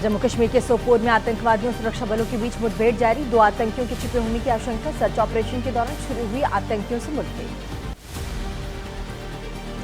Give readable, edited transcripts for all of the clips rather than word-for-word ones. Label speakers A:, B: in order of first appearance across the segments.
A: जम्मू कश्मीर के सोपोर में आतंकवादियों और सुरक्षा बलों के बीच मुठभेड़ जारी। 2 आतंकियों के छिपे होने की आशंका। सर्च ऑपरेशन के दौरान शुरू हुई आतंकियों से मुठभेड़।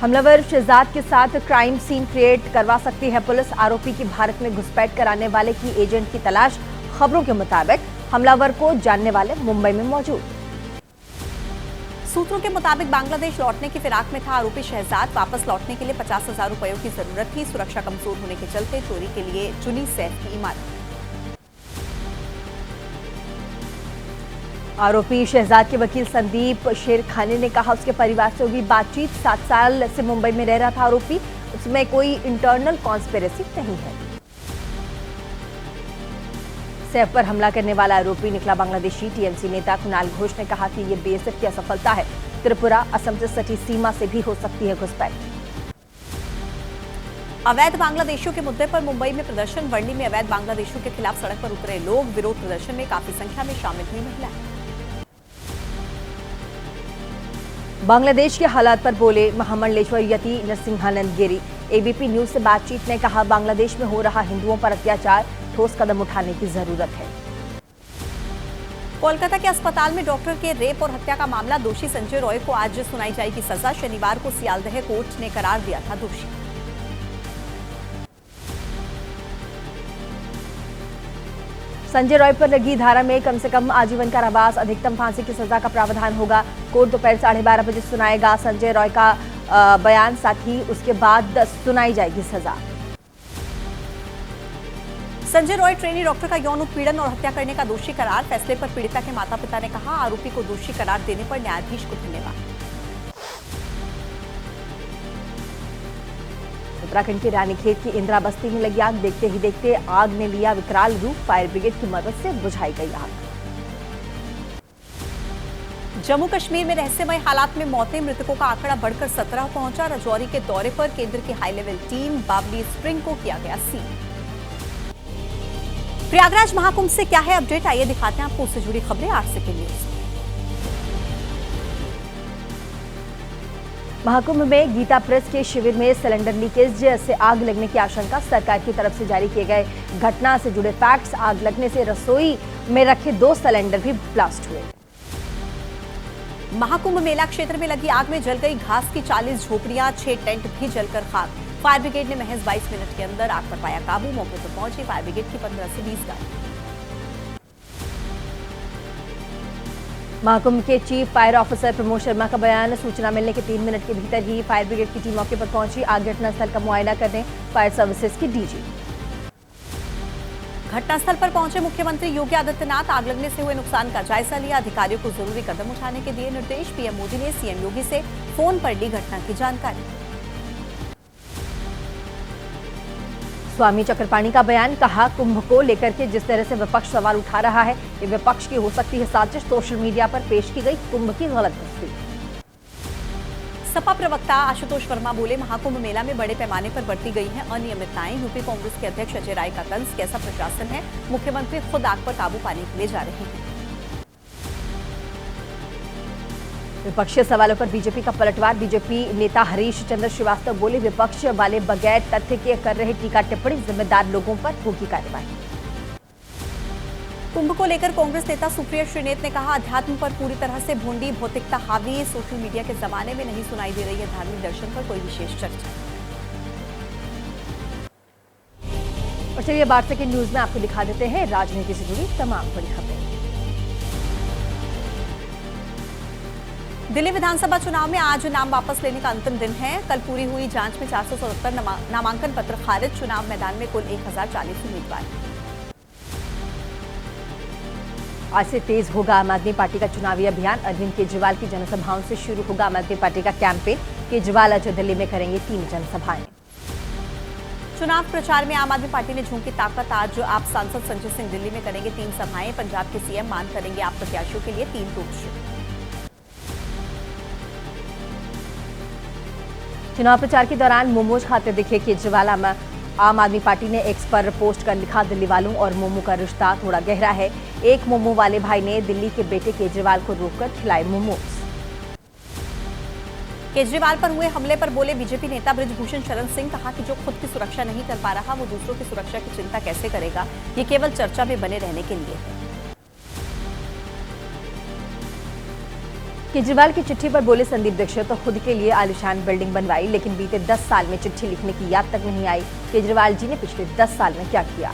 A: हमलावर शहजाद के साथ क्राइम सीन क्रिएट करवा सकती है पुलिस। आरोपी की भारत में घुसपैठ कराने वाले की एजेंट की तलाश। खबरों के मुताबिक हमलावर को जानने वाले मुंबई में मौजूद।
B: सूत्रों के मुताबिक बांग्लादेश लौटने की फिराक में था आरोपी शहजाद। वापस लौटने के लिए 50,000 रुपयों की जरूरत थी। सुरक्षा कमजोर होने के चलते चोरी के लिए चुनी सैफ की इमारत।
A: आरोपी शहजाद के वकील संदीप शेरखानी ने कहा उसके परिवार से हुई बातचीत। 7 साल से मुंबई में रह रहा था आरोपी। उसमें कोई इंटरनल कॉन्स्पिरेसी नहीं है। सैफ पर हमला करने वाला आरोपी निकला बांग्लादेशी। टीएमसी नेता कुणाल घोष ने कहा कि यह बीएसएफ की असफलता है। त्रिपुरा असम से सटी सीमा से भी हो सकती है घुसपैठ।
B: अवैध बांग्लादेशियों के मुद्दे पर मुंबई में प्रदर्शन। वर्ली में अवैध बांग्लादेशियों के खिलाफ सड़क पर उतरे लोग। विरोध प्रदर्शन में काफी संख्या में शामिल हुई महिलाएं।
A: बांग्लादेश के हालात पर बोले महामंडलेश्वर यति नरसिंहानंद गिरी। एबीपी न्यूज से बातचीत में कहा बांग्लादेश में हो रहा हिंदुओं पर अत्याचार, ठोस कदम उठाने की जरूरत है।
B: कोलकाता के अस्पताल में डॉक्टर के रेप और हत्या का मामला। दोषी संजय रॉय को आज सुनाई जाएगी सजा। शनिवार को सियालदह कोर्ट ने करार दिया था दोषी।
A: संजय रॉय पर लगी धारा में कम से कम आजीवन कारावास, अधिकतम फांसी की सजा का प्रावधान होगा। कोर्ट दोपहर 12:30 बजे सुनाएगा संजय रॉय का बयान। साथ ही उसके बाद सुनाई जाएगी सजा।
B: संजय रॉय ट्रेनी डॉक्टर का यौन उत्पीड़न और हत्या करने का दोषी करार। फैसले पर पीड़िता के माता पिता ने कहा आरोपी को दोषी करार देने पर न्यायाधीश को धन्यवाद।
A: उत्तराखंड के रानीखेत की इंदिरा बस्ती में लगी आग। देखते ही देखते आग ने लिया विकराल रूप। फायर ब्रिगेड की मदद से बुझाई गई आग।
B: जम्मू कश्मीर में रहस्यमय हालात में मौतें। मृतकों का आंकड़ा बढ़कर 17 पहुंचा। राजौरी के दौरे पर केंद्र की high level team. Babli spring को किया गया सील। प्रयागराज महाकुंभ से क्या है अपडेट, आइए दिखाते हैं आपको उससे जुड़ी खबरें 8 सेकंड न्यूज।
A: महाकुंभ में गीता प्रेस के शिविर में सिलेंडर लीकेज से आग लगने की आशंका। सरकार की तरफ से जारी किए गए घटना से जुड़े फैक्ट्स। आग लगने से रसोई में रखे 2 सिलेंडर भी ब्लास्ट हुए।
B: महाकुंभ मेला क्षेत्र में लगी आग में जल गई घास की 40 झोपड़ियां। 6 टेंट भी जलकर खाक। फायर ब्रिगेड ने महज 22 मिनट के अंदर आग पर पाया काबू। मौके पर पहुंची फायर ब्रिगेड की 15 से 20 गाड़ी।
A: महाकुंभ के chief fire officer Pramod Sharma का बयान। सूचना मिलने के 3 मिनट के भीतर ही फायर ब्रिगेड की टीम मौके पर पहुंची। आग घटनास्थल का मुआयना करने फायर सर्विसेज की डीजी।
B: घटनास्थल पर पहुंचे मुख्यमंत्री योगी आदित्यनाथ। आग लगने से हुए नुकसान का जायजा लिया। अधिकारियों को जरूरी कदम उठाने के दिए निर्देश। पीएम मोदी ने सीएम योगी से फोन पर ली घटना की जानकारी।
A: स्वामी चक्रपाणी का बयान। कहा कुंभ को लेकर के जिस तरह से विपक्ष सवाल उठा रहा है ये विपक्ष की हो सकती है साजिश। सोशल मीडिया पर पेश की गई कुंभ की गलत तस्वीर।
B: सपा प्रवक्ता आशुतोष वर्मा बोले महाकुंभ मेला में बड़े पैमाने पर बरती गई हैं अनियमितताएं। यूपी कांग्रेस के अध्यक्ष अजय राय का तंज। कैसा प्रशासन है, मुख्यमंत्री खुद आग पर काबू पाने के लिए जा रहे हैं।
A: विपक्षी सवालों पर बीजेपी का पलटवार। बीजेपी नेता हरीश चंद्र श्रीवास्तव बोले विपक्ष वाले बगैर तथ्य के कर रहे टीका टिप्पणी। जिम्मेदार लोगों पर होगी कार्रवाई।
B: कुंभ को लेकर कांग्रेस नेता सुप्रिया श्रीनेत ने कहा अध्यात्म पर पूरी तरह से भोंडी भौतिकता हावी। सोशल मीडिया के जमाने में नहीं सुनाई दे रही है धार्मिक दर्शन पर कोई विशेष चर्चा।
A: और चलिए 12 सेकंड न्यूज में आपको दिखा देते हैं राजनीति से जुड़ी तमाम बड़ी खबरें।
B: दिल्ली विधानसभा चुनाव में आज नाम वापस लेने का अंतिम दिन है। कल पूरी हुई जांच में 477 नामांकन पत्र खारिज। चुनाव मैदान में कुल 1040 उम्मीदवार। आज से तेज होगा आम आदमी पार्टी का चुनावी अभियान। अरविंद केजरीवाल की जनसभाओं से शुरू होगा आम आदमी पार्टी का कैंपेन। केजरीवाल आज दिल्ली में करेंगे 3 जनसभाएं। चुनाव प्रचार में आम आदमी पार्टी ने झोंकी ताकत। आज आप सांसद संजय सिंह दिल्ली में करेंगे 3 सभाएं। पंजाब के सीएम मान करेंगे आप प्रत्याशियों के लिए 3 रोड शो। चुनाव प्रचार के दौरान मोमोज खाते दिखे केजरीवाल। आम आदमी पार्टी ने एक्स पर पोस्ट कर लिखा दिल्ली वालों और मोमो का रिश्ता थोड़ा गहरा है। एक मोमो वाले भाई ने दिल्ली के बेटे केजरीवाल को रोककर खिलाए मोमोज। केजरीवाल पर हुए हमले पर बोले बीजेपी नेता बृजभूषण शरण सिंह, कहा कि जो खुद की सुरक्षा नहीं कर पा रहा वो दूसरों की सुरक्षा की चिंता कैसे करेगा, ये केवल चर्चा में बने रहने के लिए है।
A: केजरीवाल की चिट्ठी पर बोले संदीप दीक्षित, तो खुद के लिए आलिशान बिल्डिंग बनवाई, लेकिन बीते 10 साल में चिट्ठी लिखने की याद तक नहीं आई। केजरीवाल जी ने पिछले 10 साल में क्या किया?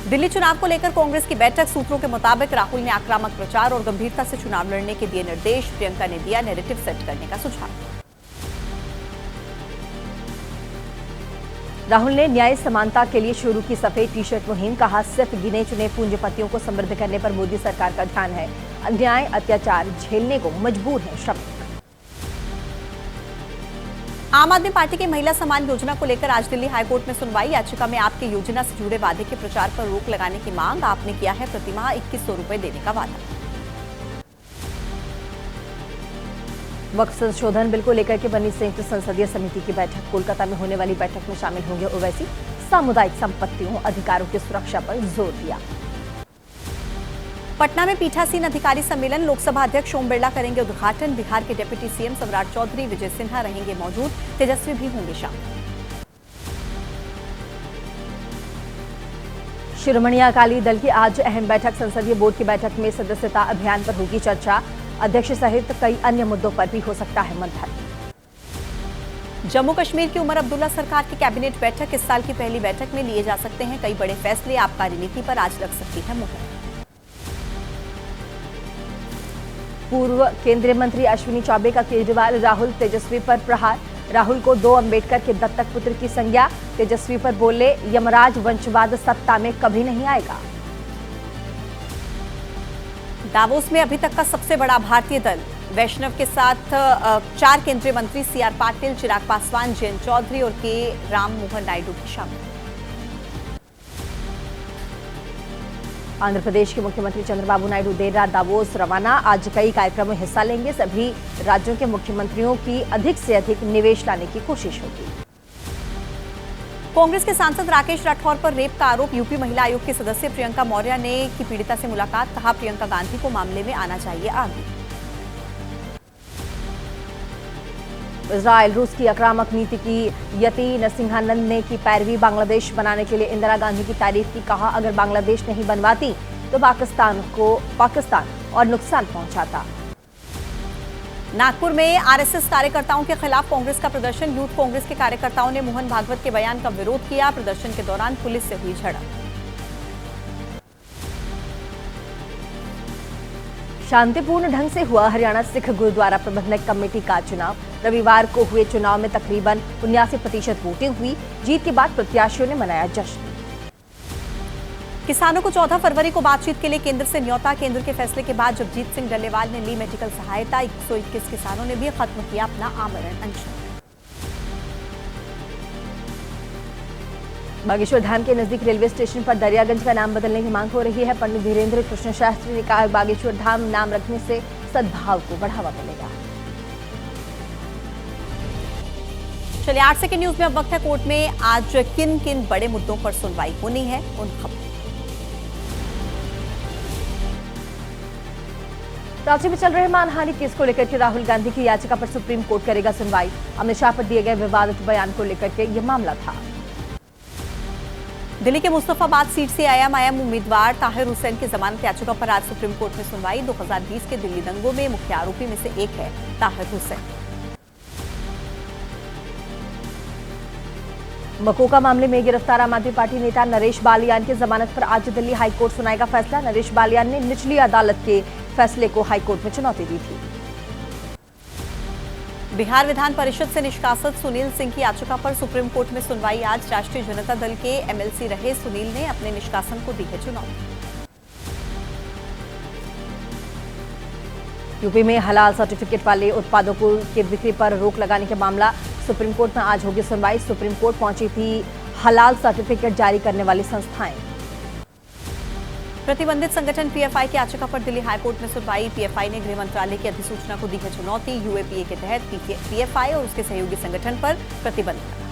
B: दिल्ली चुनाव को लेकर कांग्रेस की बैठक, सूत्रों के मुताबिक राहुल ने आक्रामक प्रचार और गंभीरता से चुनाव लड़ने के दिए निर्देश, प्रियंका ने दिया नैरेटिव सेट करने का सुझाव।
A: राहुल ने न्याय समानता के लिए शुरू की सफेद टी शर्ट मुहिम, कहा सिर्फ गिने चुने पूंजीपतियों को समृद्ध करने पर मोदी सरकार का ध्यान है, अन्याय अत्याचार झेलने को मजबूर है श्रमिक।
B: आम आदमी पार्टी की महिला सम्मान योजना को लेकर आज दिल्ली हाईकोर्ट में सुनवाई, याचिका में आपकी योजना से जुड़े वादे के प्रचार पर रोक लगाने की मांग, आपने किया है प्रतिमाह 2100 रुपए देने का वादा।
A: वक्फ संशोधन बिल को लेकर के बनी संयुक्त संसदीय समिति की बैठक, कोलकाता में होने वाली बैठक में शामिल होंगे ओवैसी, सामुदायिक संपत्तियों अधिकारों की सुरक्षा पर जोर दिया।
B: पटना में पीठासीन अधिकारी सम्मेलन, लोकसभा अध्यक्ष ओम बिरला करेंगे उद्घाटन, बिहार के डिप्टी सीएम सम्राट चौधरी, विजय सिन्हा रहेंगे मौजूद, तेजस्वी भी होंगे शामिल।
A: शिरोमणि अकाली दल की आज अहम बैठक, संसदीय बोर्ड की बैठक में सदस्यता अभियान पर होगी चर्चा, अध्यक्ष सहित कई अन्य मुद्दों पर भी हो सकता है मंथन।
B: जम्मू कश्मीर की उमर अब्दुल्ला सरकार की कैबिनेट बैठक, इस साल की पहली बैठक में लिए जा सकते हैं कई बड़े फैसले, आबकारी नीति पर आज लग सकती है मुहर। पूर्व केंद्रीय मंत्री अश्विनी चौबे का केजरीवाल राहुल तेजस्वी पर प्रहार, राहुल को 2 अंबेडकर के दत्तक पुत्र की संज्ञा, तेजस्वी पर बोले यमराज वंशवाद सत्ता में कभी नहीं आएगा। दावोस में अभी तक का सबसे बड़ा भारतीय दल, वैष्णव के साथ 4 केंद्रीय मंत्री सीआर पाटिल, चिराग पासवान, जयंत चौधरी और के राम मोहन नायडू भी शामिल। आंध्र प्रदेश के मुख्यमंत्री चंद्रबाबू नायडू देर रात दावोस रवाना, आज कई कार्यक्रमों में हिस्सा लेंगे, सभी राज्यों के मुख्यमंत्रियों की अधिक से अधिक निवेश लाने की कोशिश होगी। कांग्रेस के सांसद राकेश राठौर पर रेप का आरोप, यूपी महिला आयोग की सदस्य प्रियंका मौर्य ने की पीड़िता से मुलाकात, कहा प्रियंका गांधी को मामले में आना चाहिए आगे। इजराइल रूस की आक्रामक नीति की यति नरसिंहानंद ने की पैरवी, बांग्लादेश बनाने के लिए इंदिरा गांधी की तारीफ की, कहा अगर बांग्लादेश नहीं बनवाती तो पाकिस्तान और नुकसान पहुंचाता। नागपुर में आरएसएस कार्यकर्ताओं के खिलाफ कांग्रेस का प्रदर्शन, यूथ कांग्रेस के कार्यकर्ताओं ने मोहन भागवत के बयान का विरोध किया, प्रदर्शन के दौरान पुलिस से हुई झड़प। शांतिपूर्ण ढंग से हुआ हरियाणा सिख गुरुद्वारा प्रबंधक कमेटी का चुनाव, रविवार को हुए चुनाव में तकरीबन 79% वोटिंग हुई, जीत के बाद प्रत्याशियों ने मनाया जश्न। किसानों को 14 फरवरी को बातचीत के लिए केंद्र से न्योता, केंद्र के फैसले के बाद जगजीत सिंह डल्लेवाल ने ली मेडिकल सहायता, 121 किसानों ने भी खत्म किया अपना आमरण अनशन। बागेश्वर धाम के नजदीक रेलवे स्टेशन पर दरियागंज का नाम बदलने की मांग हो रही है। पंडित धीरेन्द्र कृष्ण शास्त्री ने कहा बागेश्वर धाम नाम रखने से सद्भाव को बढ़ावा मिलेगा। चलिए 8 सेकंड न्यूज में अब वक्त है कोर्ट में आज किन किन बड़े मुद्दों पर सुनवाई होनी है, उन खबरों। रांची में चल रहे मानहानि केस को लेकर के राहुल गांधी की याचिका पर सुप्रीम कोर्ट करेगा सुनवाई। अमित शाह पर दिए गए विवादित बयान को लेकर के यह मामला था। दिल्ली के मुस्तफाबाद सीट से आईएम उम्मीदवार ताहिर हुसैन की जमानत याचिका पर आज सुप्रीम कोर्ट में सुनवाई। 2020 के दिल्ली दंगों में मुख्य आरोपी में से एक है ताहिर हुसैन। मकोका मामले में गिरफ्तार आम आदमी पार्टी नेता नरेश बालियान की जमानत पर आज दिल्ली हाईकोर्ट सुनाएगा फैसला। नरेश बालियान ने निचली अदालत के फैसले को हाईकोर्ट में चुनौती दी थी। बिहार विधान परिषद से निष्कासित सुनील सिंह की याचिका पर सुप्रीम कोर्ट में सुनवाई आज। राष्ट्रीय जनता दल के एमएलसी रहे सुनील ने अपने निष्कासन को दी है चुनौती। यूपी में हलाल सर्टिफिकेट वाले उत्पादों की बिक्री पर रोक लगाने के मामला सुप्रीम कोर्ट में आज होगी सुनवाई। सुप्रीम कोर्ट पहुंची थी हलाल सर्टिफिकेट जारी करने वाली संस्थाएं। प्रतिबंधित संगठन पीएफआई की याचिका पर दिल्ली हाईकोर्ट में सुनवाई। पीएफआई ने गृह मंत्रालय की अधिसूचना को दी है चुनौती। यूएपीए के तहत पीएफआई और उसके सहयोगी संगठन पर प्रतिबंध लगा।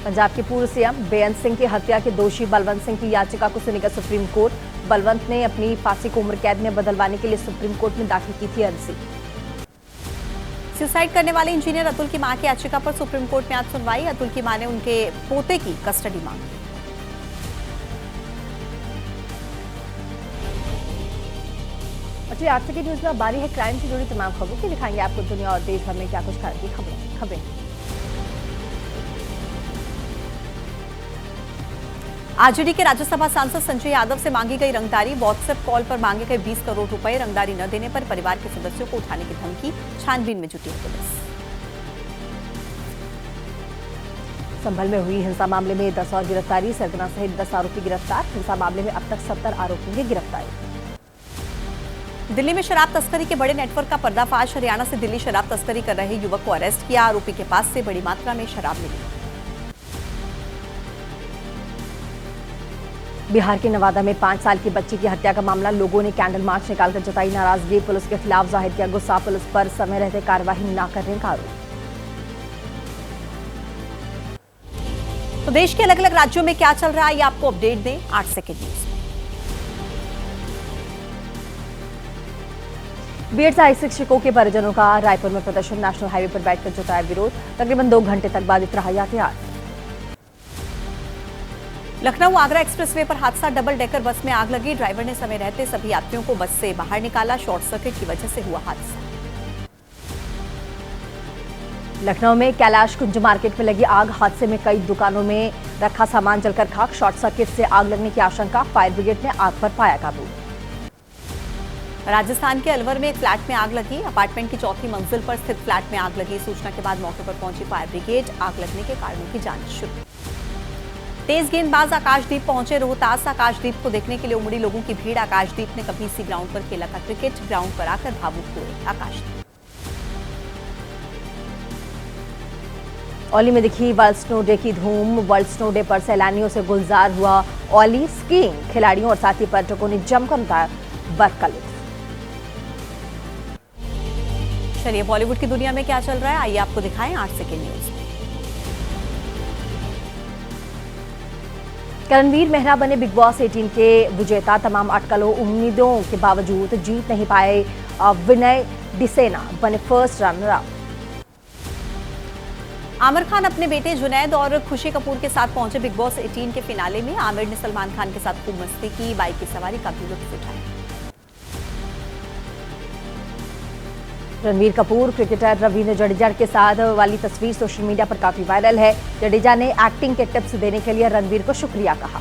A: पंजाब के पूर्व सीएम बेअंत सिंह की हत्या के दोषी बलवंत सिंह की याचिका को सुनेगा सुप्रीम कोर्ट। बलवंत ने अपनी फांसी को उम्र कैद में बदलवाने के लिए सुप्रीम कोर्ट में दाखिल की थी अर्जी।
B: सुसाइड करने वाले इंजीनियर अतुल की मां की याचिका पर सुप्रीम कोर्ट में आज सुनवाई। अतुल की मां ने उनके पोते की कस्टडी मांगी।
A: अच्छी आज की न्यूज में बारी है क्राइम से जुड़ी तमाम खबरों की। दिखाएंगे आपको दुनिया और देश भर में क्या कुछ की खबरें।
B: आरजेडी के राज्यसभा सांसद संजय यादव से मांगी गई रंगदारी। व्हाट्सएप कॉल पर मांगे गए 20 करोड़ रुपए रंगदारी न देने पर परिवार के सदस्यों को उठाने की धमकी। छानबीन में जुटी है पुलिस।
A: संभल में हुई हिंसा मामले में 10 और गिरफ्तारी। सरगना सहित 10 आरोपी गिरफ्तार। हिंसा मामले में अब तक 70 आरोपियों की गिरफ्तारी।
B: दिल्ली में शराब तस्करी के बड़े नेटवर्क का पर्दाफाश। हरियाणा से दिल्ली शराब तस्करी कर रहे युवक को अरेस्ट किया। आरोपी के पास से बड़ी मात्रा में शराब मिली।
A: बिहार के नवादा में 5 साल की बच्ची की हत्या का मामला। लोगों ने कैंडल मार्च निकालकर जताई नाराजगी। पुलिस के खिलाफ जाहिर किया गुस्सा। पुलिस पर समय रहते कार्रवाई न करने का आरोप।
B: तो देश के अलग अलग राज्यों में क्या चल रहा है ये आपको अपडेट दें 8 सेकेंड न्यूज।
A: बीएड सहायक शिक्षकों के परिजनों का रायपुर में प्रदर्शन। नेशनल हाईवे पर बैठकर जताया विरोध। तकरीबन 2 घंटे तक बाधित रहा यातायात।
B: लखनऊ आगरा एक्सप्रेसवे पर हादसा। डबल डेकर बस में आग लगी। ड्राइवर ने समय रहते सभी यात्रियों को बस से बाहर निकाला। शॉर्ट सर्किट की वजह से हुआ हादसा।
A: लखनऊ में कैलाश कुंज मार्केट में लगी आग। हादसे में कई दुकानों में रखा सामान जलकर खाक। शॉर्ट सर्किट से आग लगने की आशंका। फायर ब्रिगेड ने आग पर पाया काबू।
B: राजस्थान के अलवर में एक फ्लैट में आग लगी। अपार्टमेंट की 4थी मंजिल पर स्थित फ्लैट में आग लगी। सूचना के बाद मौके पर पहुंची फायर ब्रिगेड। आग लगने के कारणों की जांच शुरू। तेज गेंदबाज आकाशदीप पहुंचे रोहतास। आकाशदीप को देखने के लिए उमड़ी लोगों की भीड़। आकाशदीप ने कभी इसी ग्राउंड पर खेला था क्रिकेट। ग्राउंड पर आकर भावुक हुए आकाशदीप।
A: औली में दिखी वर्ल्ड स्नो डे की धूम। वर्ल्ड स्नो डे पर सैलानियों से गुलजार हुआ औली। स्कीइंग खिलाड़ियों और साथी पर्यटकों ने जमकर उतारा बर्फ का लुत्फ।
B: चलिए बॉलीवुड की दुनिया में क्या चल रहा है आइए आपको दिखाएं 8 सेकेंड न्यूज।
A: करणवीर मेहरा बने बिग बॉस 18 के विजेता। तमाम अटकलों उम्मीदों के बावजूद जीत नहीं पाए विनय डिसेना बने first runner up.
B: Aamir Khan अपने बेटे जुनैद और खुशी कपूर के साथ पहुंचे बिग बॉस 18 के फिनाले में। आमिर ने सलमान खान के साथ खूब मस्ती की। बाइक की सवारी का भी लुत्फ उठाया।
A: रणवीर कपूर क्रिकेटर रवींद्र जडेजा के साथ वाली तस्वीर सोशल मीडिया पर काफी वायरल है। जडेजा ने एक्टिंग के टिप्स देने के लिए रणवीर को शुक्रिया कहा।